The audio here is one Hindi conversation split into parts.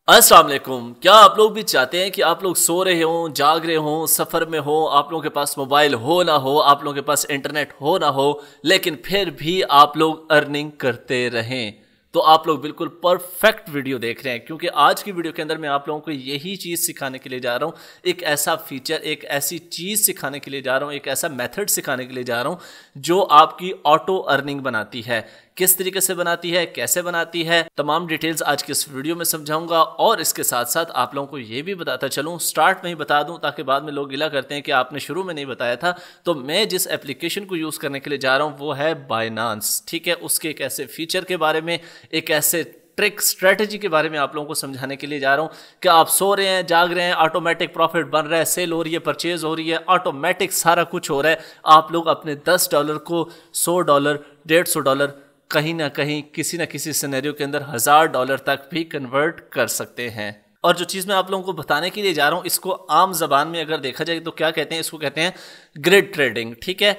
अस्सलाम वालेकुम। क्या आप लोग भी चाहते हैं कि आप लोग सो रहे हों, जाग रहे हों, सफ़र में हो, आप लोगों के पास मोबाइल हो ना हो, आप लोगों के पास इंटरनेट हो ना हो, लेकिन फिर भी आप लोग अर्निंग करते रहें? तो आप लोग बिल्कुल परफेक्ट वीडियो देख रहे हैं, क्योंकि आज की वीडियो के अंदर मैं आप लोगों को यही चीज़ सिखाने के लिए जा रहा हूँ। एक ऐसा फीचर, एक ऐसी चीज़ सिखाने के लिए जा रहा हूँ, एक ऐसा मेथड सिखाने के लिए जा रहा हूँ जो आपकी ऑटो अर्निंग बनाती है। किस तरीके से बनाती है, कैसे बनाती है, तमाम डिटेल्स आज की इस वीडियो में समझाऊंगा। और इसके साथ साथ आप लोगों को ये भी बताता चलूं, स्टार्ट में ही बता दूं ताकि बाद में लोग गिला करते हैं कि आपने शुरू में नहीं बताया था। तो मैं जिस एप्लीकेशन को यूज़ करने के लिए जा रहा हूं वो है बाइनांस। ठीक है, उसके एक ऐसे फीचर के बारे में, एक ऐसे ट्रिक स्ट्रेटजी के बारे में आप लोगों को समझाने के लिए जा रहा हूं कि आप सो रहे हैं, जाग रहे हैं, ऑटोमेटिक प्रॉफिट बन रहा है, सेल हो रही है, परचेज हो रही है, ऑटोमेटिक सारा कुछ हो रहा है। आप लोग अपने $10 को $100, $150 कहीं ना कहीं किसी ना किसी सिनेरियो के अंदर $1000 तक भी कन्वर्ट कर सकते हैं। और जो चीज़ मैं आप लोगों को बताने के लिए जा रहा हूँ, इसको आम जबान में अगर देखा जाए तो क्या कहते हैं, इसको कहते हैं ग्रिड ट्रेडिंग। ठीक है,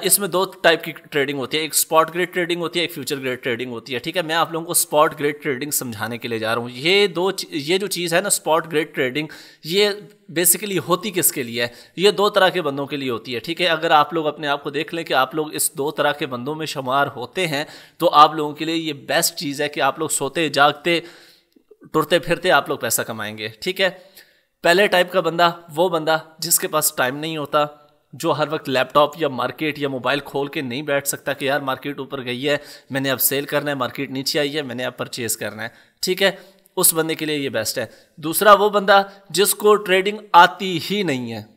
इसमें दो टाइप की ट्रेडिंग होती है, एक स्पॉट ग्रिड ट्रेडिंग होती है, एक फ्यूचर ग्रिड ट्रेडिंग होती है। ठीक है, मैं आप लोगों को स्पॉट ग्रिड ट्रेडिंग समझाने के लिए जा रहा हूँ। ये जो चीज़ है ना, स्पॉट ग्रिड ट्रेडिंग, ये बेसिकली होती किसके लिए है? ये दो तरह के बंदों के लिए होती है। ठीक है, अगर आप लोग अपने आप को देख लें कि आप लोग इस दो तरह के बंदों में शुमार होते हैं तो आप लोगों के लिए ये बेस्ट चीज़ है कि आप लोग सोते जागते टुरते फिरते आप लोग पैसा कमाएंगे। ठीक है, पहले टाइप का बंदा वो बंदा जिसके पास टाइम नहीं होता, जो हर वक्त लैपटॉप या मार्केट या मोबाइल खोल के नहीं बैठ सकता कि यार मार्केट ऊपर गई है, मैंने अब सेल करना है, मार्केट नीचे आई है, मैंने अब परचेज करना है। ठीक है, उस बंदे के लिए ये बेस्ट है। दूसरा वो बंदा जिसको ट्रेडिंग आती ही नहीं है।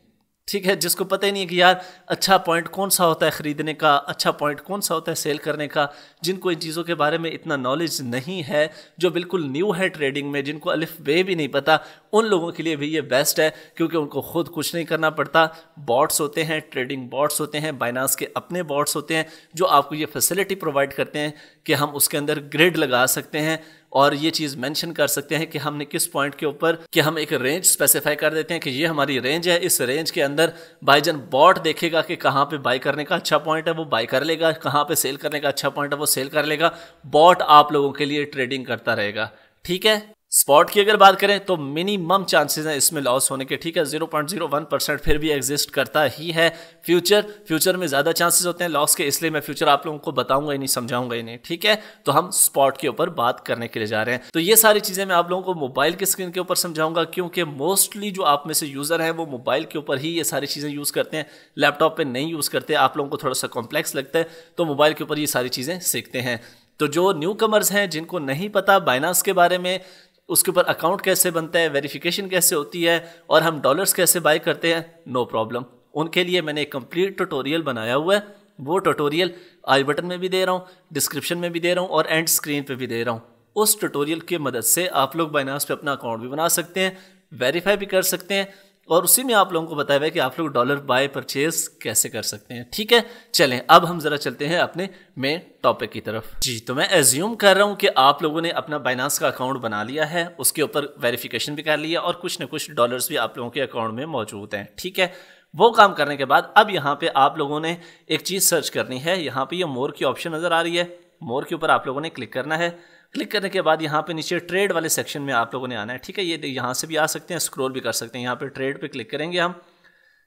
ठीक है, जिसको पता ही नहीं है कि यार अच्छा पॉइंट कौन सा होता है ख़रीदने का, अच्छा पॉइंट कौन सा होता है सेल करने का, जिनको इन चीज़ों के बारे में इतना नॉलेज नहीं है, जो बिल्कुल न्यू है ट्रेडिंग में, जिनको अलिफ बे भी नहीं पता, उन लोगों के लिए भी ये बेस्ट है, क्योंकि उनको खुद कुछ नहीं करना पड़ता। बॉट्स होते हैं, ट्रेडिंग बॉट्स होते हैं, बाइनांस के अपने बॉट्स होते हैं जो आपको ये फैसिलिटी प्रोवाइड करते हैं कि हम उसके अंदर ग्रिड लगा सकते हैं और ये चीज़ मेंशन कर सकते हैं कि हमने किस पॉइंट के ऊपर, कि हम एक रेंज स्पेसिफाई कर देते हैं कि ये हमारी रेंज है, इस रेंज के अंदर बाईजन बॉट देखेगा कि कहाँ पे बाई करने का अच्छा पॉइंट है वो बाई कर लेगा, कहाँ पे सेल करने का अच्छा पॉइंट है वो सेल कर लेगा। बॉट आप लोगों के लिए ट्रेडिंग करता रहेगा। ठीक है, स्पॉट की अगर बात करें तो मिनिमम चांसेस हैं इसमें लॉस होने के। ठीक है, 0.01% फिर भी एग्जिस्ट करता ही है। फ्यूचर में ज़्यादा चांसेस होते हैं लॉस के, इसलिए मैं फ्यूचर आप लोगों को बताऊंगा ही नहीं, समझाऊंगा ही नहीं। ठीक है, तो हम स्पॉट के ऊपर बात करने के लिए जा रहे हैं। तो ये सारी चीज़ें मैं आप लोगों को मोबाइल की स्क्रीन के ऊपर समझाऊंगा, क्योंकि मोस्टली जो आप में से यूज़र हैं वो मोबाइल के ऊपर ही ये सारी चीज़ें यूज़ करते हैं, लैपटॉप पर नहीं यूज़ करते। आप लोगों को थोड़ा सा कॉम्प्लेक्स लगता है तो मोबाइल के ऊपर ये सारी चीज़ें सीखते हैं। तो जो न्यू कमर्स हैं, जिनको नहीं पता बाइनांस के बारे में, उसके ऊपर अकाउंट कैसे बनता है, वेरिफिकेशन कैसे होती है और हम डॉलर्स कैसे बाय करते हैं, नो प्रॉब्लम, उनके लिए मैंने एक कंप्लीट ट्यूटोरियल बनाया हुआ है। वो ट्यूटोरियल आई बटन में भी दे रहा हूँ, डिस्क्रिप्शन में भी दे रहा हूँ और एंड स्क्रीन पे भी दे रहा हूँ। उस ट्यूटोरियल की मदद से आप लोग बाइनांस पे अपना अकाउंट भी बना सकते हैं, वेरीफाई भी कर सकते हैं और उसी में आप लोगों को बताया हुआ है कि आप लोग डॉलर बाय परचेज कैसे कर सकते हैं। ठीक है, चलें अब हम जरा चलते हैं अपने मेन टॉपिक की तरफ। जी, तो मैं एज्यूम कर रहा हूं कि आप लोगों ने अपना बाइनांस का अकाउंट बना लिया है, उसके ऊपर वेरिफिकेशन भी कर लिया और कुछ न कुछ डॉलर्स भी आप लोगों के अकाउंट में मौजूद हैं। ठीक है, वो काम करने के बाद अब यहाँ पे आप लोगों ने एक चीज़ सर्च करनी है। यहाँ पे ये मोर की ऑप्शन नज़र आ रही है, मोर के ऊपर आप लोगों ने क्लिक करना है। क्लिक करने के बाद यहाँ पे नीचे ट्रेड वाले सेक्शन में आप लोगों ने आना है। ठीक है, ये यहाँ से भी आ सकते हैं, स्क्रॉल भी कर सकते हैं। यहाँ पे ट्रेड पे क्लिक करेंगे, हम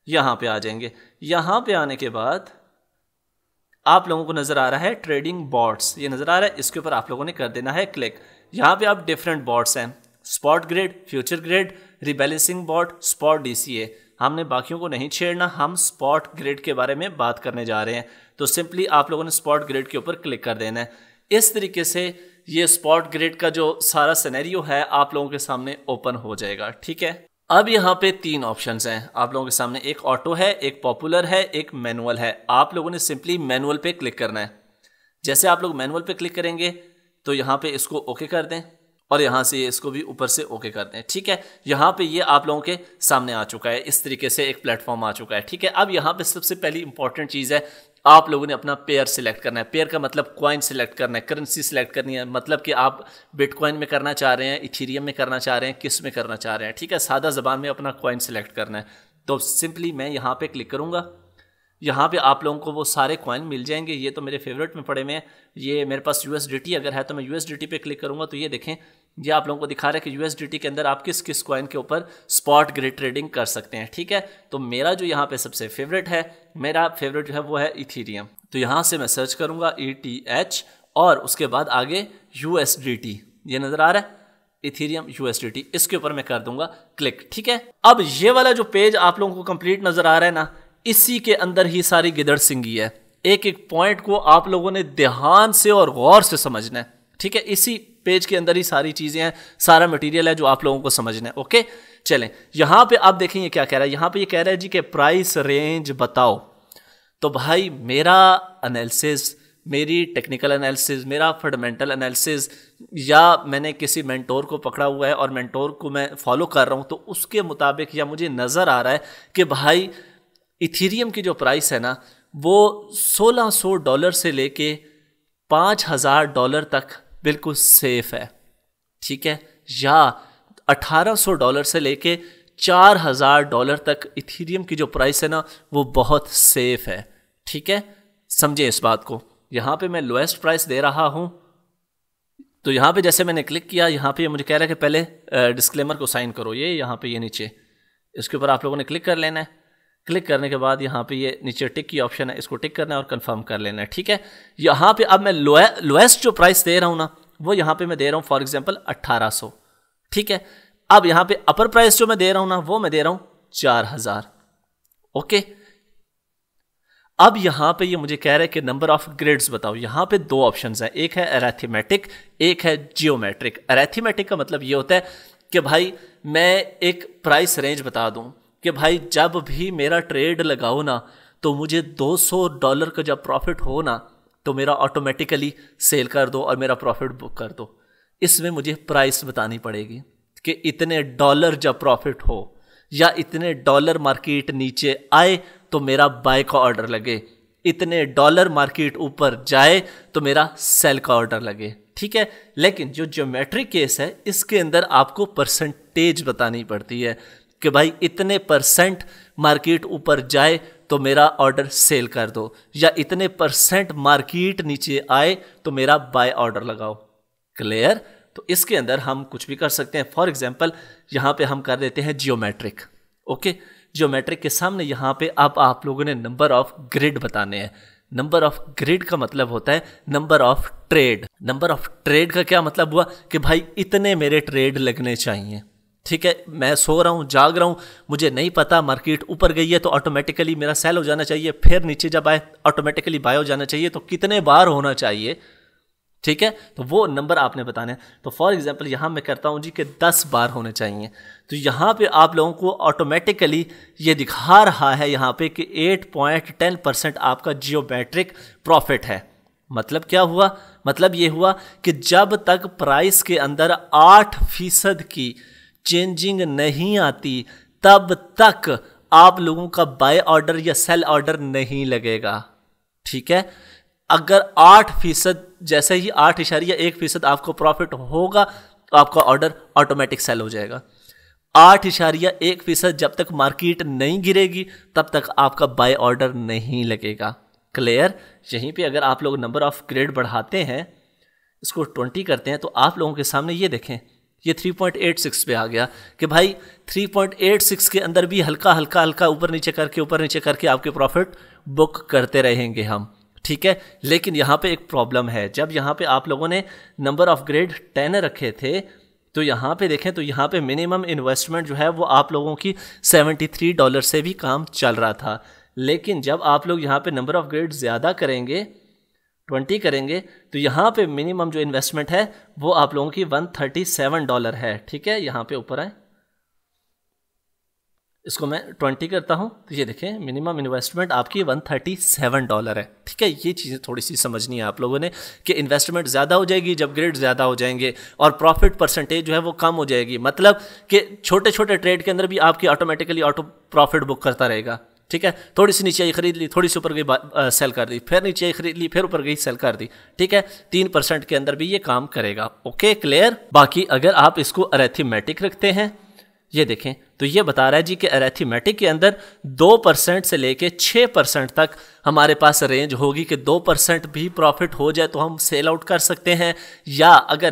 यहाँ पे आ जाएंगे। यहाँ पे आने के बाद आप लोगों को नज़र आ रहा है ट्रेडिंग बॉट्स, ये नज़र आ रहा है, इसके ऊपर आप लोगों ने कर देना है क्लिक। यहाँ पे आप डिफरेंट बॉट्स हैं, spot grid, future grid, rebalancing bot, spot DCA। हमने बाकियों को नहीं छेड़ना, हम स्पॉट ग्रिड के बारे में बात करने जा रहे हैं। तो सिंपली आप लोगों ने स्पॉट ग्रिड के ऊपर क्लिक कर देना है। इस तरीके से ये स्पॉट ग्रिड का जो सारा सिनेरियो है आप लोगों के सामने ओपन हो जाएगा। ठीक है, अब यहाँ पे 3 ऑप्शंस हैं आप लोगों के सामने, एक ऑटो है, एक पॉपुलर है, एक मैनुअल है। आप लोगों ने सिंपली मैनुअल पे क्लिक करना है। जैसे आप लोग मैनुअल पे क्लिक करेंगे तो यहाँ पे इसको ओके कर दें और यहाँ से इसको भी ऊपर से ओके कर दें। ठीक है, यहाँ पे ये आप लोगों के सामने आ चुका है, इस तरीके से एक प्लेटफॉर्म आ चुका है। ठीक है, अब यहाँ पे सबसे पहली इंपॉर्टेंट चीज़ है, आप लोगों ने अपना पेयर सिलेक्ट करना है। पेयर का मतलब कॉइन सिलेक्ट करना है, करेंसी सिलेक्ट करनी है, मतलब कि आप बिटकॉइन में करना चाह रहे हैं, इथेरियम में करना चाह रहे हैं, किस में करना चाह रहे हैं। ठीक है, सादा ज़बान में अपना कॉइन सिलेक्ट करना है। तो सिंपली मैं यहाँ पे क्लिक करूँगा, यहाँ पे आप लोगों को वो सारे कॉइन मिल जाएंगे। ये तो मेरे फेवरेट में पड़े हुए हैं। ये मेरे पास USDT अगर है तो मैं USDT पे क्लिक करूँगा तो ये देखें ये आप लोगों को दिखा रहा है कि यूएसडीटी के अंदर आप किस किस कॉइन के ऊपर स्पॉट ग्रिड ट्रेडिंग कर सकते हैं। ठीक है, तो मेरा जो यहाँ पे सबसे फेवरेट है, मेरा फेवरेट जो है वो है इथीरियम। तो यहाँ से मैं सर्च करूंगा ETH और उसके बाद आगे USDT, ये नजर आ रहा है इथीरियम USDT, इसके ऊपर मैं कर दूंगा क्लिक। ठीक है, अब ये वाला जो पेज आप लोगों को कंप्लीट नजर आ रहा है ना, इसी के अंदर ही सारी गिदड़ सिंगी है। एक एक पॉइंट को आप लोगों ने ध्यान से और गौर से समझना है। ठीक है, इसी पेज के अंदर ही सारी चीजें हैं, सारा मटेरियल है जो आप लोगों को समझना है। ओके, चलें यहां पे आप देखें ये क्या कह रहा है। यहां पे ये कह रहा है जी कि प्राइस रेंज बताओ। तो भाई मेरा एनालिसिस, मेरी टेक्निकल एनालिसिस, मेरा फंडामेंटल एनालिसिस, या मैंने किसी मेंटोर को पकड़ा हुआ है और मेंटोर को मैं फॉलो कर रहा हूं, तो उसके मुताबिक या मुझे नज़र आ रहा है कि भाई इथीरियम की जो प्राइस है ना वो $1600 से लेके $5000 तक बिल्कुल सेफ है। ठीक है, या $1800 से लेके $4000 तक इथीरियम की जो प्राइस है ना वो बहुत सेफ है। ठीक है, समझे इस बात को। यहाँ पे मैं लोएस्ट प्राइस दे रहा हूँ, तो यहाँ पे जैसे मैंने क्लिक किया, यहाँ पे मुझे कह रहा है कि पहले डिस्क्लेमर को साइन करो। ये यहाँ पे ये नीचे इसके ऊपर आप लोगों ने क्लिक कर लेना है। क्लिक करने के बाद यहाँ पे ये नीचे टिक की ऑप्शन है, इसको टिक करना है और कंफर्म कर लेना है। ठीक है, यहाँ पे अब मैं लोएस्ट जो प्राइस दे रहा हूँ ना वो यहाँ पे मैं दे रहा हूँ फॉर एग्जाम्पल 1800। ठीक है, अब यहाँ पे अपर प्राइस जो मैं दे रहा हूँ ना वो मैं दे रहा हूँ 4000। ओके, अब यहाँ पे ये मुझे कह रहा है कि नंबर ऑफ ग्रिड्स बताओ। यहाँ पे दो ऑप्शंस हैं, एक है अरिथमेटिक, एक है जियोमेट्रिक। अरिथमेटिक का मतलब ये होता है कि भाई मैं एक प्राइस रेंज बता दूं कि भाई जब भी मेरा ट्रेड लगाओ ना तो मुझे $200 का जब प्रॉफिट हो ना तो मेरा ऑटोमेटिकली सेल कर दो और मेरा प्रॉफिट बुक कर दो। इसमें मुझे प्राइस बतानी पड़ेगी कि इतने डॉलर जब प्रॉफिट हो या इतने डॉलर मार्केट नीचे आए तो मेरा बाय का ऑर्डर लगे, इतने डॉलर मार्केट ऊपर जाए तो मेरा सेल का ऑर्डर लगे। ठीक है, लेकिन जो ज्योमेट्रिक केस है इसके अंदर आपको परसेंटेज बतानी पड़ती है कि भाई इतने % मार्केट ऊपर जाए तो मेरा ऑर्डर सेल कर दो, या इतने % मार्केट नीचे आए तो मेरा बाय ऑर्डर लगाओ। क्लियर? तो इसके अंदर हम कुछ भी कर सकते हैं। फॉर एग्जांपल यहाँ पे हम कर देते हैं जियोमेट्रिक। ओके, जियोमेट्रिक के सामने यहाँ पे आप लोगों ने नंबर ऑफ ग्रिड बताने हैं। नंबर ऑफ ग्रिड का मतलब होता है number of trade. Number of trade का क्या मतलब हुआ कि भाई इतने मेरे ट्रेड लगने चाहिए। ठीक है, मैं सो रहा हूँ, जाग रहा हूँ, मुझे नहीं पता मार्केट ऊपर गई है तो ऑटोमेटिकली मेरा सेल हो जाना चाहिए, फिर नीचे जब आए ऑटोमेटिकली बाय हो जाना चाहिए, तो कितने बार होना चाहिए। ठीक है, तो वो नंबर आपने बताने हैं। तो फॉर एग्जांपल यहाँ मैं करता हूँ जी कि 10 बार होने चाहिए। तो यहाँ पे आप लोगों को ऑटोमेटिकली ये दिखा रहा है यहाँ पे कि 8.10% आपका जियोमेट्रिक प्रॉफिट है। मतलब क्या हुआ? मतलब ये हुआ कि जब तक प्राइस के अंदर 8% की चेंजिंग नहीं आती तब तक आप लोगों का बाय ऑर्डर या सेल ऑर्डर नहीं लगेगा। ठीक है, अगर 8% जैसे ही 8.1% आपको प्रॉफिट होगा तो आपका ऑर्डर ऑटोमेटिक सेल हो जाएगा। 8.1% जब तक मार्केट नहीं गिरेगी तब तक आपका बाय ऑर्डर नहीं लगेगा। क्लियर? यहीं पे अगर आप लोग नंबर ऑफ ग्रेड बढ़ाते हैं, इसको 20 करते हैं, तो आप लोगों के सामने ये देखें, ये 3.86 पे आ गया कि भाई 3.86 के अंदर भी हल्का हल्का हल्का ऊपर नीचे करके आपके प्रॉफिट बुक करते रहेंगे हम। ठीक है, लेकिन यहाँ पे एक प्रॉब्लम है। जब यहाँ पे आप लोगों ने नंबर ऑफ ग्रेड 10 रखे थे तो यहाँ पे देखें तो यहाँ पे मिनिमम इन्वेस्टमेंट जो है वो आप लोगों की $73 से भी काम चल रहा था। लेकिन जब आप लोग यहाँ पे नंबर ऑफ ग्रेड ज़्यादा करेंगे, 20 करेंगे, तो यहाँ पे मिनिमम जो इन्वेस्टमेंट है वो आप लोगों की $137 है। ठीक है, यहाँ पे ऊपर आए, इसको मैं 20 करता हूँ तो ये देखें मिनिमम इन्वेस्टमेंट आपकी $137 है। ठीक है, ये चीज़ें थोड़ी सी समझनी है आप लोगों ने कि इन्वेस्टमेंट ज़्यादा हो जाएगी जब ग्रेड ज़्यादा हो जाएंगे और प्रॉफिट परसेंटेज जो है वो कम हो जाएगी। मतलब कि छोटे छोटे ट्रेड के अंदर भी आपकी ऑटोमेटिकली ऑटो प्रॉफिट बुक करता रहेगा। ठीक है, थोड़ी सी नीचे आई खरीद ली, थोड़ी सी ऊपर गई सेल कर दी, फिर नीचे आई खरीद ली, फिर ऊपर गई सेल कर दी। ठीक है, 3% के अंदर भी ये काम करेगा। Okay, clear? बाकी अगर आप इसको अरिथमेटिक रखते हैं, ये देखें तो ये बता रहा है जी कि अरिथमेटिक के अंदर 2% से लेके 6% तक हमारे पास रेंज होगी कि 2% भी प्रॉफिट हो जाए तो हम सेल आउट कर सकते हैं, या अगर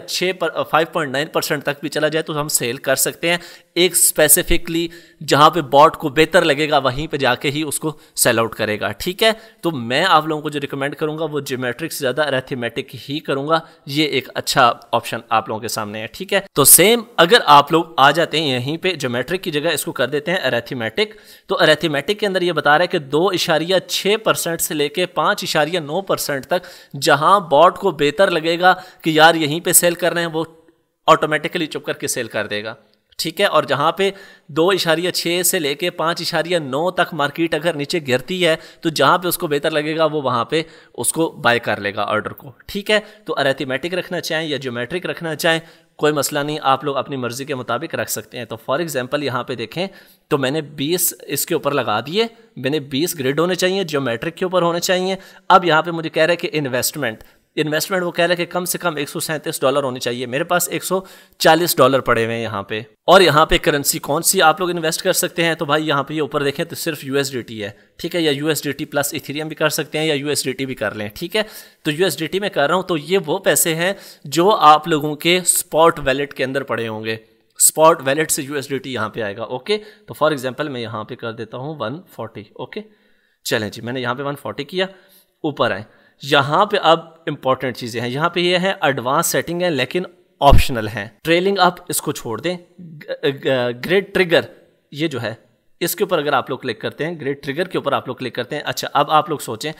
5.9% तक भी चला जाए तो हम सेल कर सकते हैं। एक स्पेसिफिकली जहां पे बॉट को बेहतर लगेगा वहीं पे जाके ही उसको सेल आउट करेगा, ठीक है। तो मैं आप लोगों को जो रिकमेंड करूंगा वो ज्योमेट्रिक से ज़्यादा अरिथमेटिक ही करूंगा, ये एक अच्छा ऑप्शन आप लोगों के सामने है, ठीक है। तो सेम अगर आप लोग आ जाते हैं यहीं पे ज्योमेट्रिक की जगह इसको कर देते हैं अरिथमेटिक, तो अरिथमेटिक के अंदर ये बता रहा है कि 2.6% से लेके 5.9% तक जहां बॉट को बेहतर लगेगा कि यार यहीं पे सेल कर रहे हैं, वो ऑटोमेटिकली चुप करके सेल कर देगा, ठीक है। और जहां पे 2.6 से लेके 5.9 तक मार्केट अगर नीचे गिरती है तो जहां पे उसको बेहतर लगेगा वो वहां पे उसको बाय कर लेगा ऑर्डर को, ठीक है। तो अरिथमेटिक रखना चाहें या ज्योमेट्रिक रखना चाहें कोई मसला नहीं, आप लोग अपनी मर्जी के मुताबिक रख सकते हैं। तो फॉर एग्जांपल यहाँ पे देखें तो मैंने 20 इसके ऊपर लगा दिए, मैंने 20 ग्रिड होने चाहिए, ज्योमेट्रिक के ऊपर होने चाहिए। अब यहाँ पे मुझे कह रहा है कि इन्वेस्टमेंट वो कह रहा है कि कम से कम $137 होने चाहिए, मेरे पास $140 पड़े हुए हैं यहाँ पे। और यहाँ पे करेंसी कौन सी आप लोग इन्वेस्ट कर सकते हैं, तो भाई यहाँ पे ये ऊपर देखें तो सिर्फ USDT है, ठीक है, या USDT प्लस इथेरियम भी कर सकते हैं या USDT भी कर लें, ठीक है। तो USDT में कर रहा हूँ, तो ये वो पैसे हैं जो आप लोगों के स्पॉट वैलेट के अंदर पड़े होंगे, स्पॉट वैलेट से USDT यहाँ पे आएगा, ओके। तो फॉर एग्जाम्पल मैं यहाँ पे कर देता हूँ 140, ओके। चलें जी, मैंने यहाँ पे 140 किया, ऊपर आए, यहाँ पे अब इंपॉर्टेंट चीज़ें हैं, यहाँ पे ये है एडवांस सेटिंग है लेकिन ऑप्शनल है। ट्रेलिंग आप इसको छोड़ दें, ग्रेड ट्रिगर ये जो है इसके ऊपर अगर आप लोग क्लिक करते हैं, ग्रेड ट्रिगर के ऊपर आप लोग क्लिक करते हैं। अच्छा, अब आप लोग सोचें,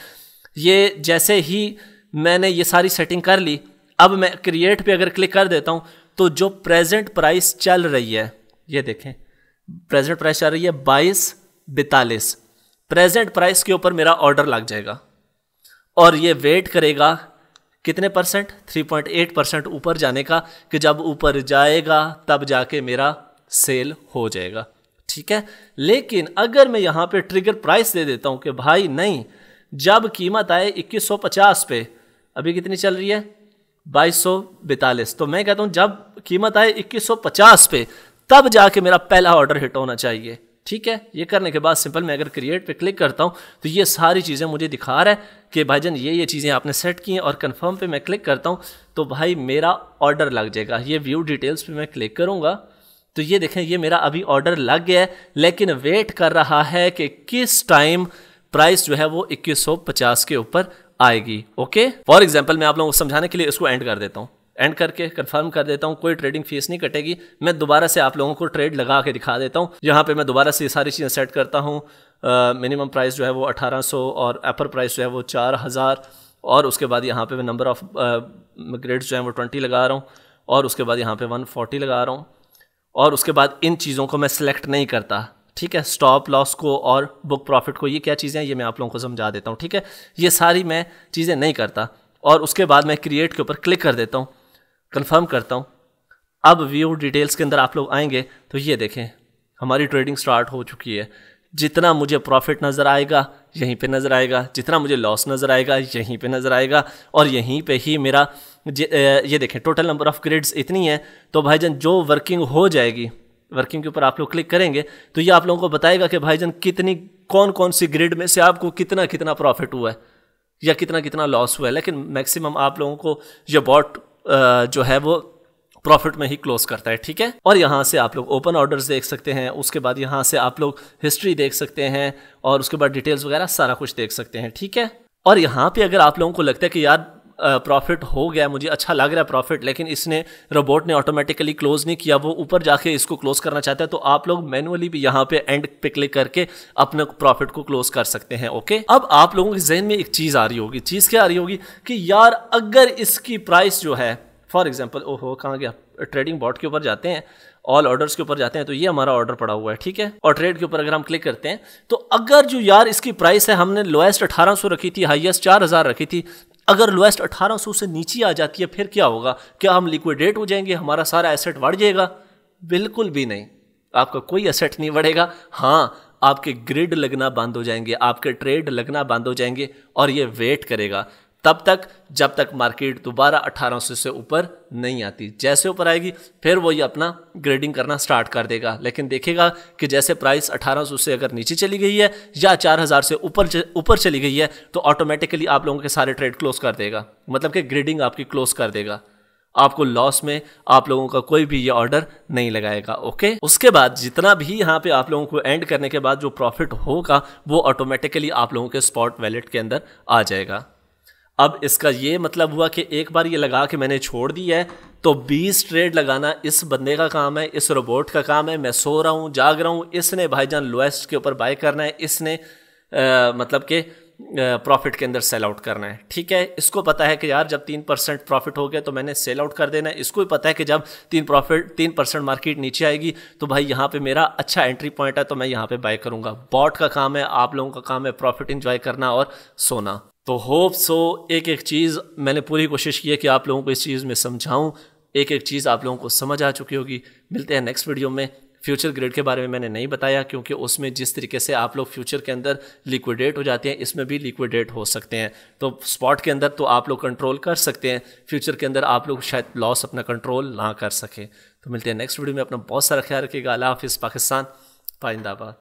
ये जैसे ही मैंने ये सारी सेटिंग कर ली, अब मैं क्रिएट पे अगर क्लिक कर देता हूँ तो जो प्रेजेंट प्राइस चल रही है, ये देखें प्रेजेंट प्राइस चल रही है 22.42, प्रेजेंट प्राइस के ऊपर मेरा ऑर्डर लग जाएगा और ये वेट करेगा कितने परसेंट, 3.8% ऊपर जाने का, कि जब ऊपर जाएगा तब जाके मेरा सेल हो जाएगा, ठीक है। लेकिन अगर मैं यहाँ पे ट्रिगर प्राइस दे देता हूँ कि भाई नहीं, जब कीमत आए 2150 पे, अभी कितनी चल रही है 2242, तो मैं कहता हूँ जब कीमत आए 2150 पे तब जाके मेरा पहला ऑर्डर हिट होना चाहिए, ठीक है। ये करने के बाद सिंपल मैं अगर क्रिएट पे क्लिक करता हूँ तो ये सारी चीज़ें मुझे दिखा रहा है कि भाईजान ये चीज़ें आपने सेट की हैं, और कंफर्म पे मैं क्लिक करता हूँ तो भाई मेरा ऑर्डर लग जाएगा। ये व्यू डिटेल्स पे मैं क्लिक करूँगा तो ये देखें ये मेरा अभी ऑर्डर लग गया है, लेकिन वेट कर रहा है कि किस टाइम प्राइस जो है वो 2150 के ऊपर आएगी, ओके। फॉर एग्जाम्पल मैं आप लोगों को समझाने के लिए इसको एंड कर देता हूँ, एंड करके कंफर्म कर देता हूँ, कोई ट्रेडिंग फीस नहीं कटेगी। मैं दोबारा से आप लोगों को ट्रेड लगा के दिखा देता हूँ। यहाँ पे मैं दोबारा से ये सारी चीज़ें सेट करता हूँ। मिनिमम प्राइस जो है वो 1800 और अपर प्राइस जो है वो 4000, और उसके बाद यहाँ पे मैं नंबर ऑफ ग्रेड्स जो है वो 20 लगा रहा हूँ, और उसके बाद यहाँ पे 140 लगा रहा हूँ, और उसके बाद इन चीज़ों को मैं सिलेक्ट नहीं करता, ठीक है। स्टॉप लॉस को और बुक प्रॉफिट को, ये क्या चीज़ें हैं ये मैं आप लोगों को समझा देता हूँ, ठीक है। ये सारी मैं चीज़ें नहीं करता, और उसके बाद मैं क्रिएट के ऊपर क्लिक कर देता हूँ, कंफर्म करता हूँ। अब व्यू डिटेल्स के अंदर आप लोग आएंगे तो ये देखें हमारी ट्रेडिंग स्टार्ट हो चुकी है। जितना मुझे प्रॉफिट नज़र आएगा यहीं पे नज़र आएगा, जितना मुझे लॉस नज़र आएगा यहीं पे नज़र आएगा, और यहीं पे ही मेरा ये देखें टोटल नंबर ऑफ ग्रिड्स इतनी है। तो भाईजान जो वर्किंग हो जाएगी, वर्किंग के ऊपर आप लोग क्लिक करेंगे तो ये आप लोगों को बताएगा कि भाईजान कितनी कौन कौन सी ग्रिड में से आपको कितना कितना प्रॉफिट हुआ है या कितना कितना लॉस हुआ है। लेकिन मैक्सिमम आप लोगों को ये बॉट जो है वो प्रॉफिट में ही क्लोज करता है, ठीक है। और यहाँ से आप लोग ओपन ऑर्डर्स देख सकते हैं, उसके बाद यहाँ से आप लोग हिस्ट्री देख सकते हैं, और उसके बाद डिटेल्स वगैरह सारा कुछ देख सकते हैं, ठीक है। और यहाँ पे अगर आप लोगों को लगता है कि यार प्रॉफिट हो गया, मुझे अच्छा लग रहा है प्रॉफिट, लेकिन इसने रोबोट ने ऑटोमेटिकली क्लोज नहीं किया, वो ऊपर जाके इसको क्लोज करना चाहता है, तो आप लोग मैनुअली भी यहाँ पे एंड पे क्लिक करके अपने प्रॉफिट को क्लोज कर सकते हैं, ओके। अब आप लोगों के जहन में एक चीज़ आ रही होगी, चीज़ क्या आ रही होगी कि यार अगर इसकी प्राइस जो है फॉर एग्जाम्पल, ओहो कहाँ गया, ट्रेडिंग बॉट के ऊपर जाते हैं, ऑल ऑर्डर्स के ऊपर जाते हैं, तो ये हमारा ऑर्डर पड़ा हुआ है, ठीक है। और ट्रेड के ऊपर अगर हम क्लिक करते हैं तो अगर जो यार इसकी प्राइस है, हमने लोएस्ट 1800 रखी थी, हाईएस्ट 4000 रखी थी, अगर लोएस्ट 1800 से नीचे आ जाती है फिर क्या होगा? क्या हम लिक्विडेट हो जाएंगे, हमारा सारा एसेट बढ़ जाएगा? बिल्कुल भी नहीं, आपका कोई एसेट नहीं बढ़ेगा। हाँ, आपके ग्रिड लगना बंद हो जाएंगे, आपके ट्रेड लगना बंद हो जाएंगे, और ये वेट करेगा तब तक जब तक मार्केट दोबारा 1800 से ऊपर नहीं आती। जैसे ऊपर आएगी फिर वो ये अपना ग्रेडिंग करना स्टार्ट कर देगा, लेकिन देखेगा कि जैसे प्राइस 1800 से अगर नीचे चली गई है या 4000 से ऊपर चली गई है तो ऑटोमेटिकली आप लोगों के सारे ट्रेड क्लोज कर देगा, मतलब कि ग्रेडिंग आपकी क्लोज कर देगा। आपको लॉस में आप लोगों का कोई भी ये ऑर्डर नहीं लगाएगा। ओके, उसके बाद जितना भी यहाँ पे आप लोगों को एंड करने के बाद जो प्रॉफिट होगा वो ऑटोमेटिकली आप लोगों के स्पॉट वैलेट के अंदर आ जाएगा। अब इसका ये मतलब हुआ कि एक बार ये लगा के मैंने छोड़ दी है तो 20 ट्रेड लगाना इस बंदे का काम है, इस रोबोट का काम है। मैं सो रहा हूँ, जाग रहा हूँ, इसने भाईजान लोएस्ट के ऊपर बाय करना है, इसने मतलब कि प्रॉफिट के अंदर सेल आउट करना है। ठीक है, इसको पता है कि यार जब 3% प्रॉफिट हो गया तो मैंने सेल आउट कर देना है। इसको भी पता है कि जब 3% मार्केट नीचे आएगी तो भाई यहाँ पे मेरा अच्छा एंट्री पॉइंट है तो मैं यहाँ पे बाय करूँगा। बॉट का काम है, आप लोगों का काम है प्रॉफिट इंजॉय करना और सोना। तो होप सो एक एक चीज़ मैंने पूरी कोशिश की है कि आप लोगों को इस चीज़ में समझाऊं, एक एक चीज़ आप लोगों को समझ आ चुकी होगी। मिलते हैं नेक्स्ट वीडियो में। फ्यूचर ग्रेड के बारे में मैंने नहीं बताया क्योंकि उसमें जिस तरीके से आप लोग फ्यूचर के अंदर लिक्विडेट हो जाते हैं इसमें भी लिक्विडेट हो सकते हैं। तो स्पॉट के अंदर तो आप लोग कंट्रोल कर सकते हैं, फ्यूचर के अंदर आप लोग शायद लॉस अपना कंट्रोल ना कर सकें। तो मिलते हैं नेक्स्ट वीडियो में। अपना बहुत सारा ख्याल रखिएगा। अल्लाह हाफिज़। पाकिस्तान जिंदाबाद।